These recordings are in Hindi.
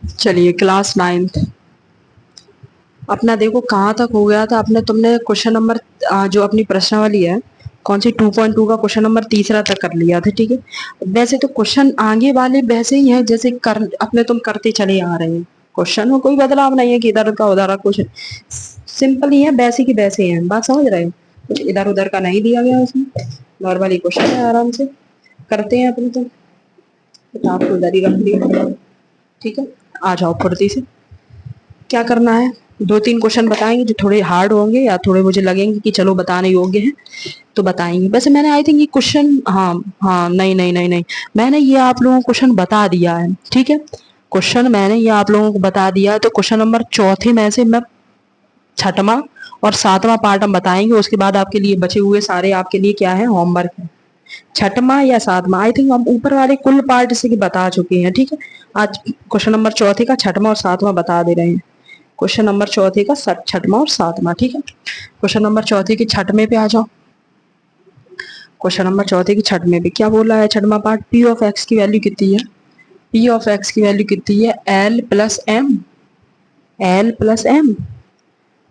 चलिए क्लास नाइन्थ अपना देखो कहाँ तक हो गया था। अपने तुमने क्वेश्चन नंबर जो अपनी प्रश्नावली है कौन सी 2.2 का क्वेश्चन नंबर तीसरा तक कर लिया था। ठीक है, वैसे तो क्वेश्चन आगे वाले वैसे ही हैं जैसे कर अपने तुम करते चले आ रहे हैं। क्वेश्चन में कोई बदलाव नहीं है कि इधर का उधर का, क्वेश्चन सिंपल ही है, वैसे की वैसे हैं। बात समझ रहे हो? कुछ इधर उधर का नहीं दिया गया उसमें, नॉर्मली क्वेश्चन है, आराम से करते हैं अपने तो आपको उधर ही रख दिया। ठीक है, आ जाओ फुर्ती से। क्या करना है, दो तीन क्वेश्चन बताएंगे जो थोड़े हार्ड होंगे या थोड़े मुझे लगेंगे कि चलो बताने योग्य हैं तो बताएंगे। वैसे मैंने आई थिंक ये क्वेश्चन, हाँ हाँ, नहीं नहीं नहीं नहीं, मैंने ये आप लोगों को क्वेश्चन बता दिया है। ठीक है, क्वेश्चन मैंने ये आप लोगों को बता दिया है। तो क्वेश्चन नंबर चौथे में से मैं छठवां और सातवां पार्ट हम बताएंगे। उसके बाद आपके लिए बचे हुए सारे आपके लिए क्या है, होमवर्क है। छठवां या सातवां, आई थिंक हम ऊपर वाले कुल पार्ट से बता चुके हैं। ठीक है, आज क्वेश्चन नंबर चौथे का छठवां और सातवां बता दे रहे हैं। क्वेश्चन नंबर चौथे का छठवां और सातवां। ठीक है, क्वेश्चन नंबर चौथे के छठवें पे आ जाओ। क्वेश्चन नंबर चौथे की छठवें पे क्या बोला है, छठवां पार्ट, पी ऑफ एक्स की वैल्यू कितनी है। पी ऑफ एक्स की वैल्यू कितनी है, L plus M, L plus M,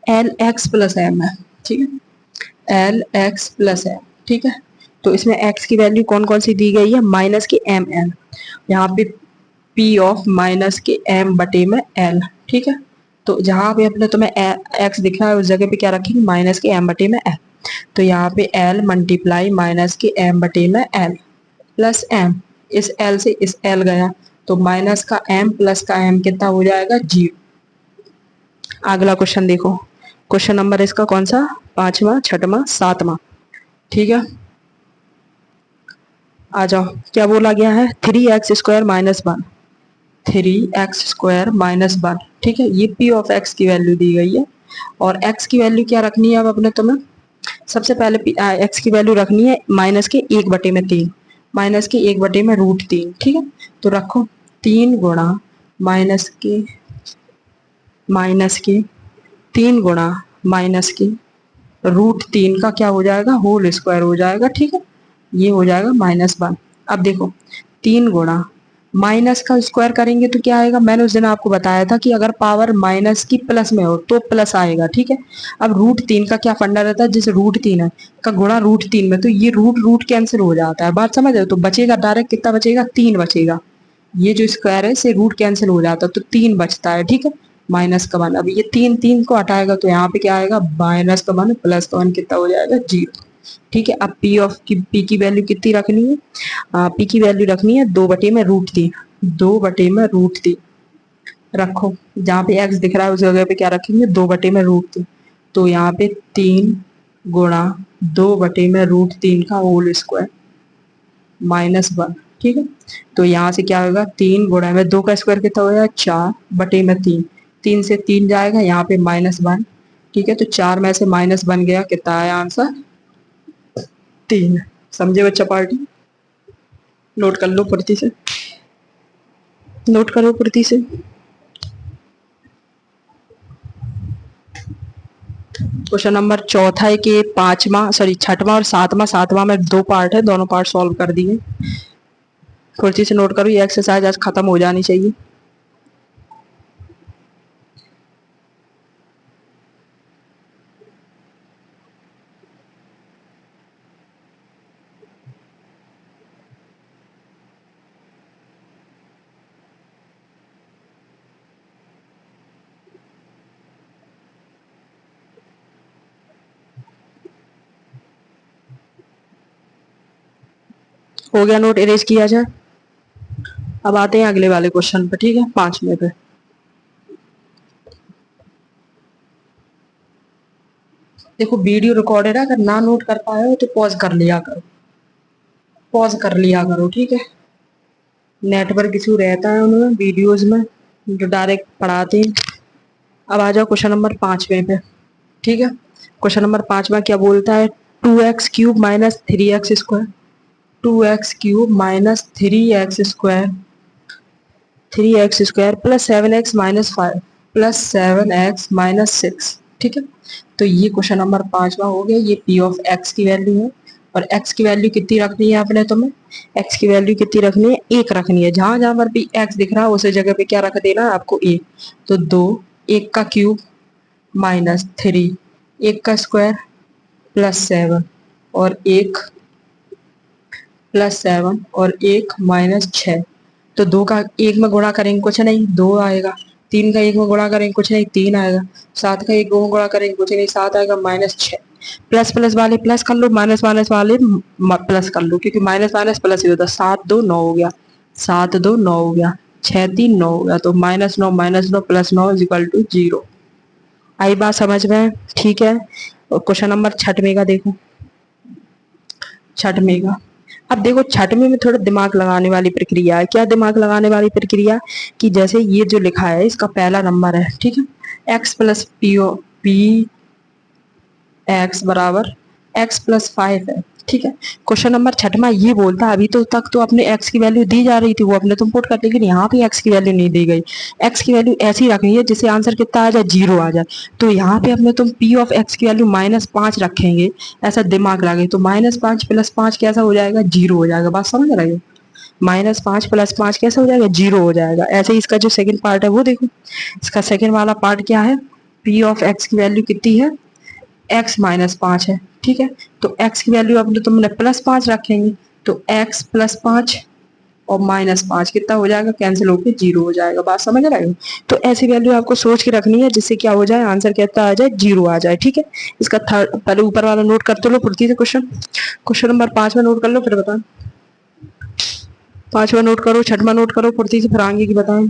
L X plus M है। ठीक है, एल एक्स प्लस एम। ठीक है, तो इसमें एक्स की वैल्यू कौन कौन सी दी गई है, माइनस के एम एन, यहाँ पे पी ऑफ माइनस के एम बटे में एल। ठीक है, तो जहां पे अपने तुम्हें एक्स दिख रहा है उस जगह पे क्या रखेंगे, माइनस के एम बटे में एल। तो यहाँ पे एल मल्टीप्लाई माइनस के एम बटे में एल प्लस एम, इस एल से इस एल गया तो माइनस का एम प्लस का एम कितना हो जाएगा, जीरो। अगला क्वेश्चन देखो, क्वेश्चन नंबर इसका कौन सा, पांचवा, छठवां, सातवां। ठीक है, आ जाओ। क्या बोला गया है, 3x² minus one, 3x² minus 1। ठीक है, ये पी ऑफ एक्स की वैल्यू दी गई है और एक्स की वैल्यू क्या रखनी है अब अपने तुम्हें, सबसे पहले एक्स की वैल्यू रखनी है माइनस के 1/3, माइनस के 1/√3। ठीक है, तो रखो 3 गुणा माइनस के 3 गुणा माइनस के √3 का क्या हो जाएगा, होल स्क्वायर हो जाएगा। ठीक है, ये हो जाएगा -1। अब देखो 3 गुणा माइनस का स्क्वायर करेंगे तो क्या आएगा, मैंने उस दिन आपको बताया था कि अगर पावर माइनस की प्लस में हो तो प्लस आएगा। ठीक है, अब √3 का क्या फंडा रहता है, जैसे √3 है का गुणा √3 में, तो ये रूट रूट कैंसिल हो जाता है। बात समझ रहे हो, तो बचेगा डायरेक्ट कितना बचेगा, 3 बचेगा। ये जो स्क्वायर है इसे रूट कैंसिल हो जाता है तो 3 बचता है। ठीक है, -1। अब ये 3 3 को हटाएगा तो यहाँ पे क्या आएगा, -1 +1 कितना हो जाएगा, 0। ठीक है, अब पी की वैल्यू कितनी रखनी है, पी की वैल्यू रखनी है 2/√3, 2/√3 रखो। जहाँ पे एक्स दिख रहा है उस जगह पे क्या रखेंगे, 2/√3। तो यहाँ पे 3 गुणा 2/√3 का होल स्क्वायर -1। ठीक है, तो यहाँ से क्या होगा, 3 गुणा में 2 का स्क्वायर कितना हो जाएगा, 4/3, 3 से 3 जाएगा, यहाँ पे -1। ठीक है, तो 4 में से -1 गया, कितना आया आंसर, 3। समझे बच्चा पार्टी, नोट कर लो फुर्ती से, नोट करो फुर्ती से। क्वेश्चन नंबर चौथा है कि पांचवा, सॉरी छठवां और सातवां, सातवां में 2 पार्ट है, दोनों पार्ट सॉल्व कर दिए। फुर्ती से नोट करो, ये एक्सरसाइज आज खत्म हो जानी चाहिए। हो गया नोट, इरेज किया जाए। अब आते हैं अगले वाले क्वेश्चन पे। ठीक है, 5वें पे। देखो वीडियो रिकॉर्डेड है, अगर ना नोट कर पाए हो तो पॉज कर लिया करो, पॉज कर लिया करो। ठीक है, नेटवर्क इशू रहता है उनमें वीडियोस में जो डायरेक्ट पढ़ाते हैं। अब आ जाओ क्वेश्चन नंबर 5वें पे। ठीक है, क्वेश्चन नंबर 5वां क्या बोलता है, 2x³ minus 3x², 2x³ minus 3x² 3x² plus 7x minus 5 plus 7x minus 6। ठीक है, तो ये क्वेश्चन नंबर 5वां हो गया। ये पी ऑफ एक्स की वैल्यू है और x की वैल्यू कितनी रखनी है अपने तुम्हें, x की वैल्यू कितनी रखनी है, 1 रखनी है। जहां जहां पर भी x दिख रहा है उस जगह पे क्या रख देना है आपको, 1। तो 2, 1 का क्यूब -3, 1 का स्क्वायर +7 और 1 +7 और 1 -6। तो 2 का 1 में गुणा करेंगे कुछ नहीं, 2 आएगा। 3 का 1 में गुणा करेंगे कुछ नहीं, 3 आएगा। 7 का 1 में गुणा करेंगे कुछ नहीं, 7 आएगा -6। प्लस प्लस वाले प्लस कर लो, माइनस माइनस वाले प्लस कर लो, क्योंकि माइनस माइनस प्लस ही होता है। 7 2 9 हो गया, 7 2 9 हो गया, 6 3 9 हो गया। तो -9 + 9 = 0। आई बात समझ में? ठीक है। और क्वेश्चन नंबर 6वें का देखो, 6वें का। अब देखो 6वें में थोड़ा दिमाग लगाने वाली प्रक्रिया है। क्या दिमाग लगाने वाली प्रक्रिया? कि जैसे ये जो लिखा है इसका पहला नंबर है, ठीक है, x + पी x बराबर x + 5 है, ठीक है। क्वेश्चन नंबर 6वां ये बोलता है, अभी तो तक तो अपने x की वैल्यू दी जा रही थी, वो अपने तुम पुट कर, लेकिन यहाँ पे x की वैल्यू नहीं दी गई। x की वैल्यू ऐसी रखनी है जिससे आंसर कितना आ जाए, 0 आ जाए। तो यहाँ पे अपने तुम p ऑफ x की वैल्यू -5 रखेंगे, ऐसा दिमाग लगे। तो -5 + 5 कैसा हो जाएगा, 0 हो जाएगा। बात समझ रहे हो? -5 + 5 कैसे हो जाएगा, 0 हो जाएगा। ऐसे ही इसका जो सेकंड पार्ट है वो देखो, इसका सेकंड वाला पार्ट क्या है, p ऑफ x की वैल्यू कितनी है, x -5 है, ठीक है। तो x की वैल्यू अपने तुमने +5 रखेंगे, तो x + 5 और -5 कितना हो जाएगा, कैंसिल होकर 0 हो जाएगा। बात समझ रहे हो? तो ऐसी वैल्यू आपको सोच के रखनी है जिससे क्या हो जाए, आंसर कितना आ जाए, 0 आ जाए, ठीक है। इसका थर्ड, पहले ऊपर वाला नोट करते लो फुर्ती से। क्वेश्चन नंबर 5 में नोट कर लो, फिर बताओ। 5वां नोट करो, 6वां नोट करो फुर्ती से, फिर आगे की बताएं।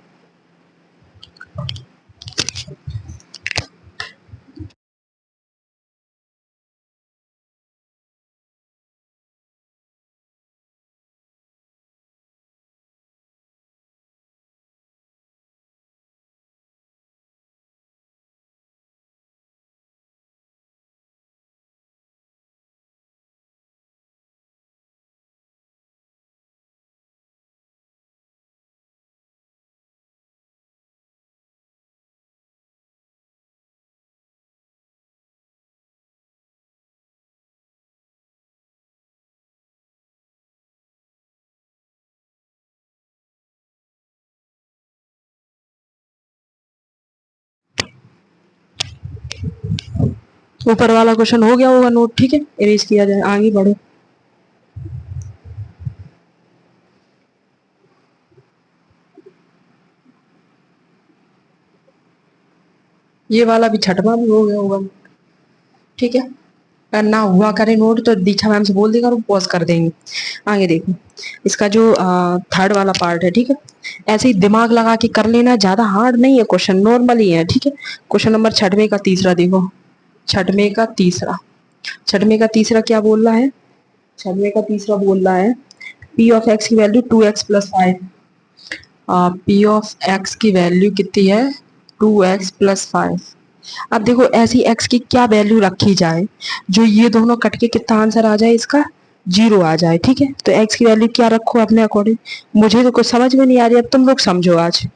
ऊपर वाला क्वेश्चन हो गया होगा नोट, ठीक है, इरेज किया जाए, आगे बढ़ो। ये वाला भी 6वां भी हो गया होगा, ठीक है। अगर ना हुआ करे नोट तो दीक्षा मैम से बोल देगा, वो पॉज कर देंगे। आगे देखो, इसका जो थर्ड वाला पार्ट है, ठीक है, ऐसे ही दिमाग लगा के कर लेना, ज्यादा हार्ड नहीं है क्वेश्चन, नॉर्मल ही है, ठीक है। क्वेश्चन नंबर 6वें का तीसरा देखो, 6वें का तीसरा, 6वें का तीसरा क्या बोल रहा है, 6वें का तीसरा बोल रहा है p ऑफ x की value 2x + 5। p of x की वैल्यू कितनी है, 2x + 5। अब देखो ऐसी x की क्या वैल्यू रखी जाए जो ये दोनों कट के कितना आंसर आ जाए, इसका 0 आ जाए, ठीक है। तो x की वैल्यू क्या रखो अपने अकॉर्डिंग। मुझे तो कुछ समझ में नहीं आ रही, अब तुम लोग समझो। आज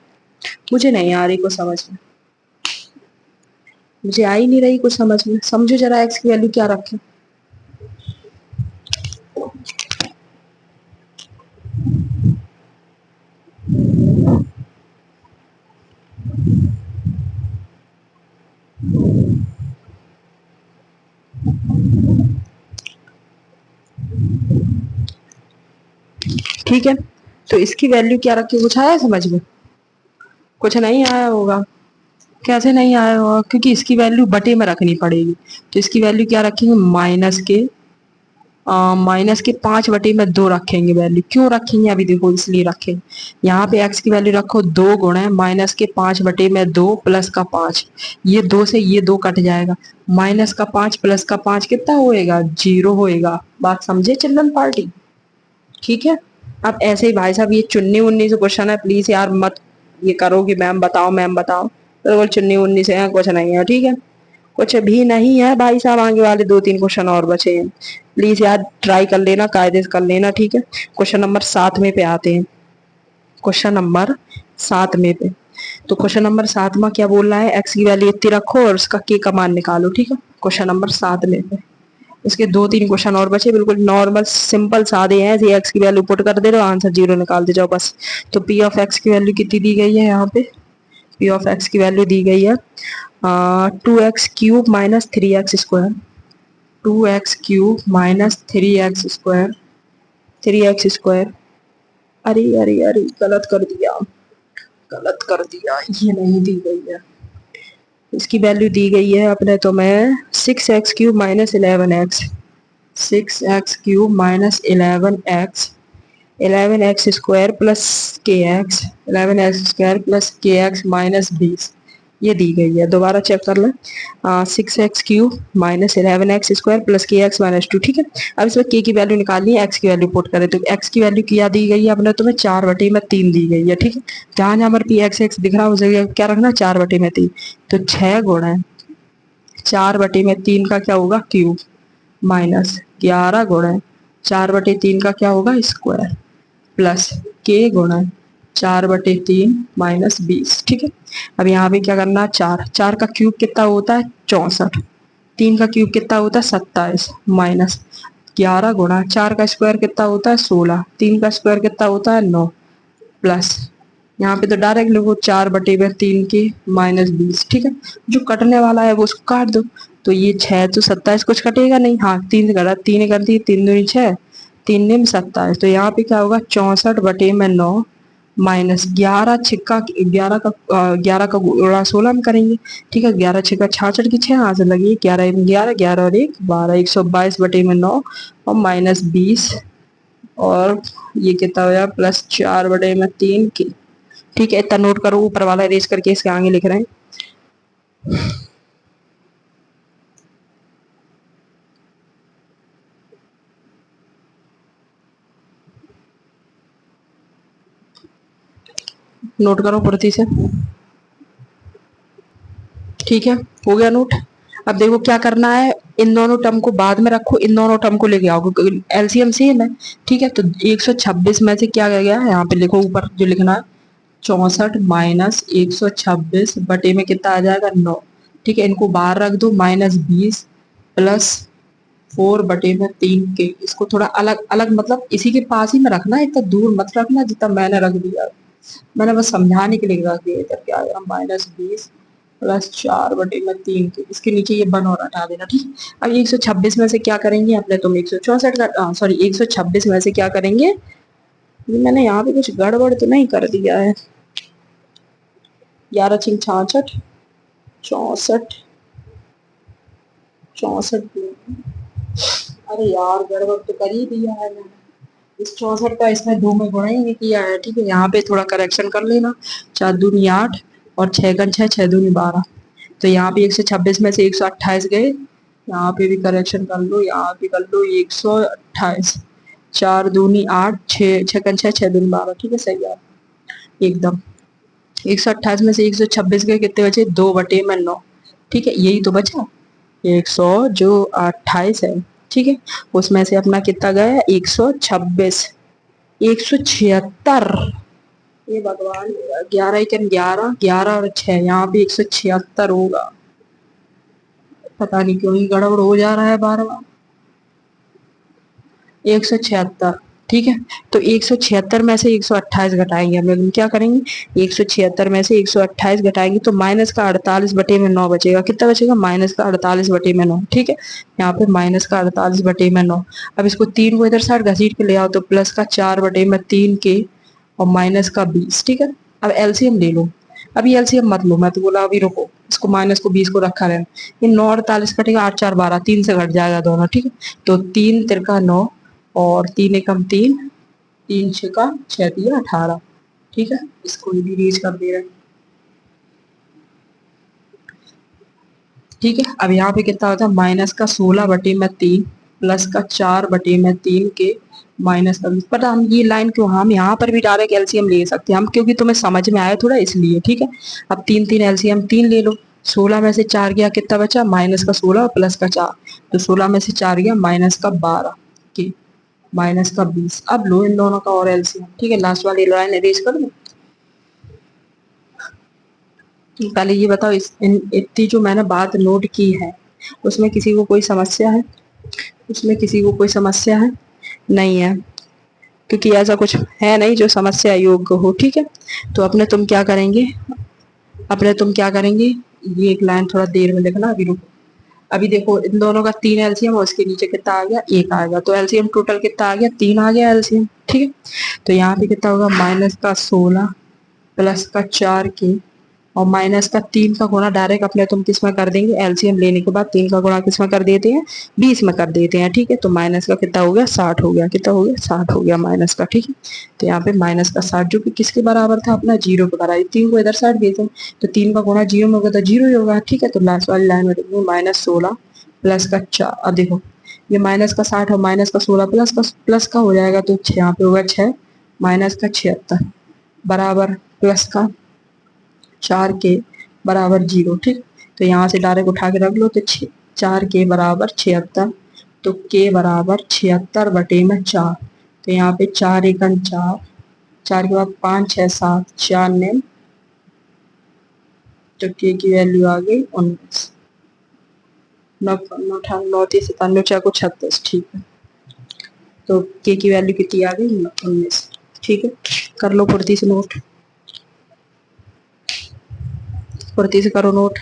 मुझे नहीं आ रही कुछ समझ में, मुझे आ ही नहीं रही कुछ समझ में। समझो जरा x की वैल्यू क्या रखें। ठीक है, तो इसकी वैल्यू क्या रखी, कुछ आया समझ में? कुछ नहीं आया होगा। कैसे नहीं आया होगा, क्योंकि इसकी वैल्यू बटे में रखनी पड़ेगी। तो इसकी वैल्यू क्या रखेंगे, -5/2 रखेंगे वैल्यू। क्यों रखेंगे, अभी देखो इसलिए रखेंगे। यहाँ पे x की वैल्यू रखो 2 गुणे -5/2 प्लस का 5। ये 2 से ये 2 कट जाएगा, -5 प्लस का 5 कितना होएगा, 0 होएगा। बात समझे चिल्ड्रन पार्टी? ठीक है। अब ऐसे ही भाई साहब ये चुन्नी उन्नी से क्वेश्चन है, प्लीज यार मत ये करो कि मैम बताओ मैम बताओ, तो चुन्नी उन्नी से है, कुछ नहीं है, ठीक है। कुछ भी नहीं है भाई साहब, आगे वाले 2-3 क्वेश्चन और बचे हैं, प्लीज यार ट्राई कर लेना, कायदे से कर लेना, ठीक है। क्वेश्चन नंबर 7वें पे आते हैं, क्वेश्चन नंबर 7वें पे। तो क्वेश्चन नंबर 7वां क्या बोल रहा है, एक्स की वैल्यू इतनी रखो और उसका के का मान निकालो, ठीक है। क्वेश्चन नंबर 7वें पे इसके 2-3 क्वेश्चन और बचे, बिल्कुल नॉर्मल सिंपल सादे हैं, ऐसे एक्स की वैल्यू पुट कर दे रहे हो, आंसर 0 निकाल दे जाओ बस। तो पी ऑफ एक्स की वैल्यू कितनी दी गई है यहाँ पे? पी ऑफ एक्स की वैल्यू दी गई है 2x³ minus 3x², 2x³ minus 3x², 3x²। अरे अरे अरे गलत कर दिया, गलत कर दिया, ये नहीं दी गई है। इसकी वैल्यू दी गई है अपने तो मैं 6x³ minus 11x, 6x³ minus 11x, 11x² plus kx, 11x² plus kx minus 20, ये दी गई है। दोबारा चेक कर लें, 6x³ minus 11x² plus kx minus 2, ठीक है। अब इसमें k की वैल्यू निकालनी है, x की वैल्यू पुट करें तो x की वैल्यू क्या दी गई है अपने तुम्हें 4/3 दी गई है, ठीक है। जहां जहां पर पी एक्स एक्स दिख रहा है उस जगह क्या रखना, 4/3। तो 6 गुणा 4/3 का क्या होगा क्यूब, माइनस 11 गुणा 4/3 का क्या होगा स्क्वायर, प्लस के गुणा 4/3 माइनस 20, ठीक है। अब यहाँ पे क्या करना, 4 का क्यूब कितना होता है 64, 3 का क्यूब कितना होता है 27, माइनस 11 गुणा 4 का स्क्वायर कितना होता है 16, 3 का स्क्वायर कितना होता है 9, प्लस यहाँ पे तो डायरेक्ट लिखो 4/3 के माइनस 20, ठीक है। जो कटने वाला है वो उसको काट दो, तो ये 6 तो 27 कुछ कटेगा नहीं, हाँ 3 कटा, 3 कर दी, 3 दूनी 6, 3 निम 27, तो यहाँ पे क्या होगा 64/9 माइनस 11 छिक्का 11 का 11 का गुणा 16 में करेंगे, ठीक है। 11 छिक्का 66 की 6 हाथ से लगी, 11 11, 11 और 1 12, 122/9 और माइनस 20, और ये कितना हो जाएगा प्लस 4/3 की, ठीक है। इतना नोट करो, ऊपर वाला इरेज करके इसके आगे लिख रहे हैं। नोट करो फुर्ती से, ठीक है। हो गया नोट। अब देखो क्या करना है, इन दोनों टर्म को बाद में रखो, इन दोनों टर्म को लेके आओ क्योंकि एलसीएम सेम है, ठीक है। तो 126 में से क्या गया है यहाँ पे लिखो, ऊपर जो लिखना है 64 माइनस 126 बटे में कितना आ जाएगा 9, ठीक है। इनको बाहर रख दो, माइनस 20 प्लस 4/3 के, इसको थोड़ा अलग अलग मतलब इसी के पास ही में रखना, इतना दूर मत रखना जितना मैंने रख दिया, मैंने बस समझाने के लिए रख दिया। इधर क्या आएगा माइनस 20 प्लस 4/3 के, इसके नीचे ये बन और हटा देना, ठीक। अब 126 में से क्या करेंगे अपने, तुम 164 का सॉरी 126 में से क्या करेंगे, ये मैंने यहाँ पे कुछ गड़बड़ तो नहीं कर दिया है, 11 छिंग 66, 64, 64, अरे यार गड़बड़ तो कर ही दिया है मैंने, इस 64 का इसमें 2 में गुणा ही नहीं किया है, ठीक है। यहाँ पे थोड़ा करेक्शन कर लेना, 4 दूनी 8 और 6 गन 6, 6 दूनी 12, तो यहाँ पे 126 में से 128 गए, यहाँ पे भी करेक्शन कर लो, यहाँ पे कर लो 128, 4 दूनी 8, 6 6 गन 6, 6 दूनी 12, ठीक है, सही है एकदम। 128 में से 126 गए, कितने बचे 2/9, ठीक है, यही तो बचा 100 जो 28 है, ठीक है। उसमें से अपना कितना गया 126, 176, ये भगवान 11 1 11, 11 और 6, यहाँ पे 176 होगा, पता नहीं क्यों ही गड़बड़ हो जा रहा है बार बार। 176, ठीक है। तो 176 में से 128 घटाएंगे हम लोग, क्या करेंगे 176 में से 128 घटाएंगे तो माइनस का 48/9 बचेगा, कितना बचेगा माइनस का 48/9, ठीक है। यहाँ पे माइनस का 48/9, अब इसको 3 को इधर साइड घसीट के ले आओ तो प्लस का 4/3 के और माइनस का 20, ठीक है। अब एलसीएम ले लो, अभी एलसीएम मत लो, मैं तो बोला अभी रुको, इसको माइनस को 20 को रखा रहना, ये 9 48 कटेगा, 8 4 12, 3 से घट जाएगा दोनों, ठीक है। तो 3 तिरका 9 और 3 एकम 3, 3 छिका 6 दिया 18, ठीक है। इसको भी रीच कर दे रहे हैं, ठीक है। अब यहाँ पे कितना होता है माइनस का 16/3 प्लस का 4/3 के माइनस का 20, पता हम ये लाइन क्यों, हम यहाँ पर भी डायरेक्ट एलसीएम ले सकते हैं हम, क्योंकि तुम्हें समझ में आया थोड़ा इसलिए, ठीक है। अब 3 3 एलसीएम 3 ले लो, 16 में से 4 गया कितना बचा माइनस का 16 प्लस का 4, तो 16 में से 4 गया माइनस का 12 के माइनस का 20। अब लो इन दोनों का और एलसीएम, ठीक है। लास्ट वाली लाइन एरेज कर दो, पहले ये बताओ इतनी जो मैंने बात नोट की है उसमें किसी को कोई समस्या है? उसमें किसी को कोई समस्या है? नहीं है, क्योंकि ऐसा कुछ है नहीं जो समस्या योग्य हो। ठीक है, तो अपने तुम क्या करेंगे, ये एक लाइन थोड़ा देर में लिखना, अभी रुको। अभी देखो इन दोनों का 3 एलसीएम और उसके नीचे कितना आ गया, 1 आएगा, तो एलसीएम टोटल कितना आ गया, 3 आ गया एलसीएम। ठीक है, तो यहाँ पे कितना होगा, -16 प्लस का 4 के और माइनस का 3 का गुणा डायरेक्ट अपने तुम किस में कर देंगे, एलसीएम लेने के बाद 3 का गुणा किस में कर देते हैं, 20 में कर देते हैं। ठीक है, तो माइनस का कितना हो गया, 60 हो गया, कितना हो गया, 60 हो गया माइनस का। ठीक है, तो यहाँ पे माइनस का 60 जो कि किसके बराबर था, अपना 0 के बराबर। 3 को इधर साइड भेजो, तो 3 का गुणा 0 में होगा तो 0 ही होगा। ठीक है, तो लास्ट वाली लाइन में देखो -16 प्लस का 4, अब देखो ये माइनस का 60 और माइनस का 16 प्लस का हो जाएगा, तो यहाँ पे होगा 6 माइनस का 76 बराबर प्लस का 4 के बराबर 0। ठीक, तो यहाँ से डायरेक्ट उठा के रख लो, तो 4 के बराबर 76, तो के बराबर 76/4। तो यहाँ पे 4 एकम 4, 4 के बाद 5 6 7 4 ने, तो के की वैल्यू आ गई 19, 9 9 9 6 36। ठीक है, तो के की वैल्यू कितनी आ गई, 19। ठीक है, कर लो फुर्ती से नोट, फुर्ती से करो नोट।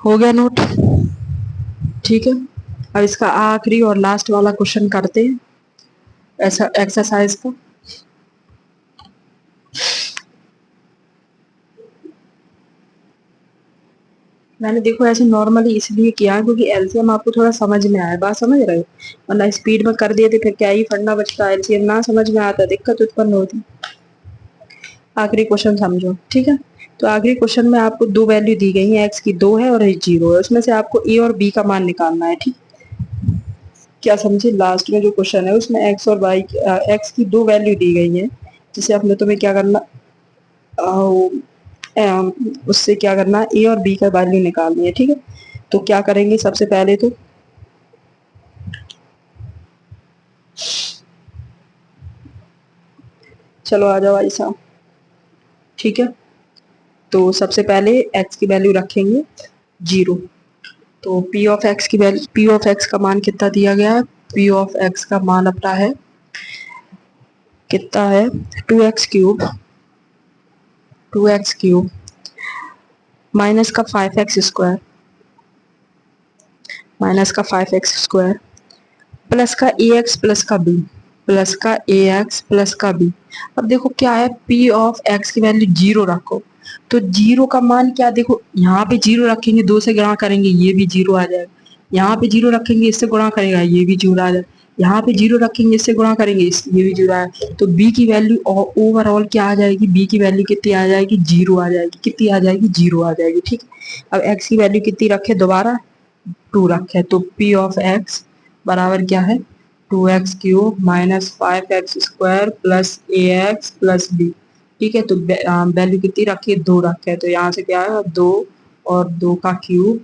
हो गया नोट? ठीक है, अब इसका आखिरी और लास्ट वाला क्वेश्चन करते हैं, ऐसा एक्सरसाइज का। मैंने देखो ऐसे नॉर्मली इसलिए किया क्योंकि एलसीएम आपको थोड़ा समझ में आए, बात समझ रहे हो, वरना स्पीड में कर दिए थे फिर क्या ही फंडा बचता, एलसीएम ना समझ में आता दिक्कत उत्पन्न होती। आखिरी क्वेश्चन समझो। ठीक है, तो आखिरी क्वेश्चन में आपको दो वैल्यू दी गई है, एक्स की 2 है और एच 0 है, उसमें से आपको ए और बी का मान निकालना है। ठीक, क्या समझे, लास्ट में जो क्वेश्चन है उसमें एक्स और वाई, एक्स की 2 वैल्यू दी गई है, जिसे अपने तुम्हें क्या करना, उससे क्या करना है, ए और बी का वैल्यू निकालनी है। ठीक है, तो क्या करेंगे सबसे पहले, तो चलो आ जाओ भाई साहब। ठीक है, तो सबसे पहले एक्स की वैल्यू रखेंगे 0, तो पी ऑफ एक्स का मान कितना दिया गया है, पी ऑफ एक्स का मान अपना है, कितना है, 2x³ 2x³ माइनस का 5x² माइनस का 5x² प्लस का ए एक्स प्लस का बी, प्लस का ए एक्स प्लस का बी। अब देखो क्या है, पी ऑफ एक्स की वैल्यू 0 रखो, तो 0 का मान क्या, देखो यहाँ पे 0 रखेंगे, 2 से गुणा करेंगे ये भी 0 आ जाएगा, यहाँ पे 0 रखेंगे इससे गुणा करेगा ये भी 0 आ जाएगा, यहाँ पे 0 रखेंगे इससे गुणा करेंगे ये भी 0 आएगा, तो बी की वैल्यू ओवरऑल क्या आ जाएगी, बी की वैल्यू कितनी आ जाएगी, 0 आ जाएगी, कितनी आ जाएगी, 0 आ जाएगी। ठीक है, अब एक्स की वैल्यू कितनी रखे दोबारा, 2 रखे, तो पी ऑफ एक्स बराबर क्या है, 2x³ माइनस 5x² प्लस ए एक्स प्लस बी। ठीक है, तो वैल्यू कितनी रखी है, 2 रखे है, तो यहाँ से क्या है, 2 और 2 का क्यूब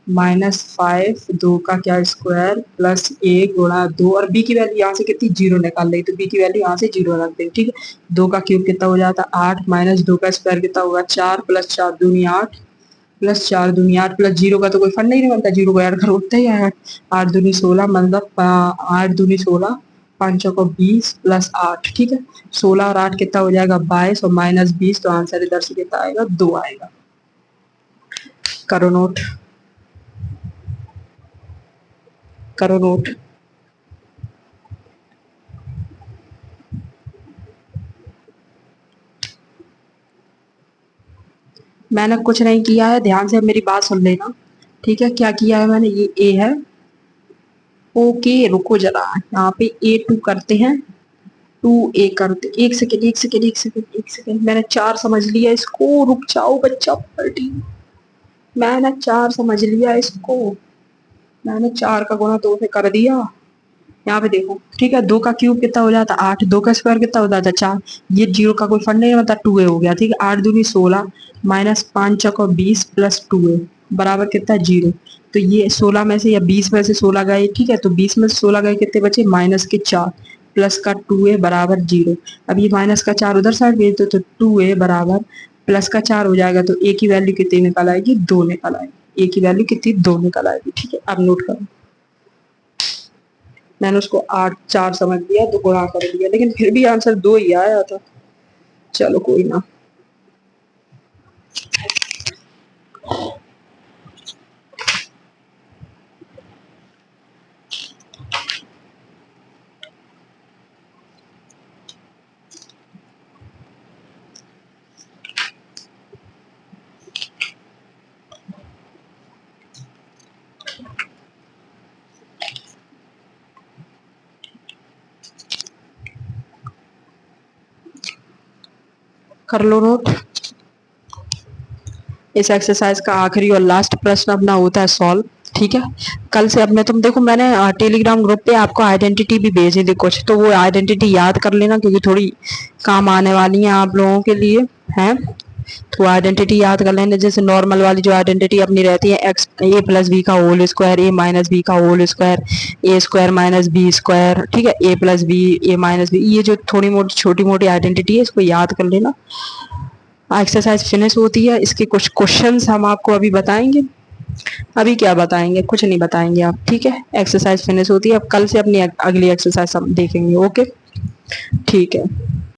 -5 2 का क्या स्क्वायर प्लस ए गुणा 2, और बी की वैल्यू यहाँ से कितनी, 0 निकाल रही, तो बी की वैल्यू यहाँ से 0 रख देंगे। ठीक है, 2 का क्यूब कितना हो जाता है 8 माइनस 2 का स्क्वायर कितना होगा 4 प्लस 4 दूनी 8 प्लस 4 दूनी 8 प्लस 0 का तो कोई फंडा ही नहीं बनता, 0 को ऐड करो उतना ही आएगा, 8 दूनी 16 मतलब 8 दूनी 16 5 को 20 प्लस 8। ठीक है, 16 और 8 कितना हो जाएगा 22 और माइनस 20, तो आंसर इधर से कितना आएगा 2 आएगा। करो नोट, करो नोट। मैंने कुछ नहीं किया है, ध्यान से मेरी बात सुन लेना। ठीक है, क्या किया है मैंने, ये ए है। ओके रुको जरा, यहाँ पे A2 करते हैं, 2A करते, एक सेकेंड एक सेकेंड एक सेकेंड एक सेकेंड, मैंने 4 समझ लिया इसको, रुक जाओ बच्चा पलटी। मैंने 4 समझ लिया इसको, मैंने 4 का गुणा 2 से कर दिया। यहाँ पे देखो, ठीक है, 2 का क्यूब कितना हो जाता, 8, 2 का स्क्वायर कितना हो जाता, 4। ये जीरो का कोई फंड नहीं, मतलब 2A हो गया। ठीक है, 8 दूनी 16 माइनस 5 चौको 20 प्लस 2A बराबर कितना है, 0। तो ये 16 में से या 20 में से 16 गए, ठीक है, तो 20 में से 16 गए, कितने बचे, माइनस के 4 प्लस का 2A बराबर 0। अब ये माइनस का 4 उधर साइड भेज दो, तो 2A बराबर प्लस का 4 हो जाएगा, तो A की वैल्यू कितनी निकल आएगी, 2 निकल आएगी। A की वैल्यू कितनी, 2 निकल आएगी। ठीक है, अब नोट करो, मैंने उसको 8 4 समझ लिया तो गुणा कर दिया, लेकिन फिर भी आंसर 2 ही आया था। चलो कोई ना। कर लो नोट। इस एक्सरसाइज का आखिरी और लास्ट प्रश्न अपना होता है सॉल्व। ठीक है, कल से अपने, तुम देखो मैंने टेलीग्राम ग्रुप पे आपको आइडेंटिटी भी भेजी थी कुछ, तो वो आइडेंटिटी याद कर लेना, क्योंकि थोड़ी काम आने वाली है आप लोगों के लिए है। तो आइडेंटिटी याद कर लेना, जैसे नॉर्मल वाली जो आइडेंटिटी अपनी रहती है, एक्स ए प्लस बी का होल स्क्वायर, ए माइनस बी का होल स्क्वायर, ए स्क्वायर माइनस बी स्क्वायर, ठीक है, ए प्लस बी, ए माइनस बी, ये जो थोड़ी मोटी छोटी मोटी आइडेंटिटी है, इसको याद कर लेना। एक्सरसाइज फिनिश होती है, इसके कुछ क्वेश्चंस हम आपको अभी बताएंगे। अभी क्या बताएंगे, कुछ नहीं बताएंगे आप। ठीक है, एक्सरसाइज फिनिश होती है, अब कल से अपनी अगली एक्सरसाइज हम देखेंगे। ओके, ठीक है।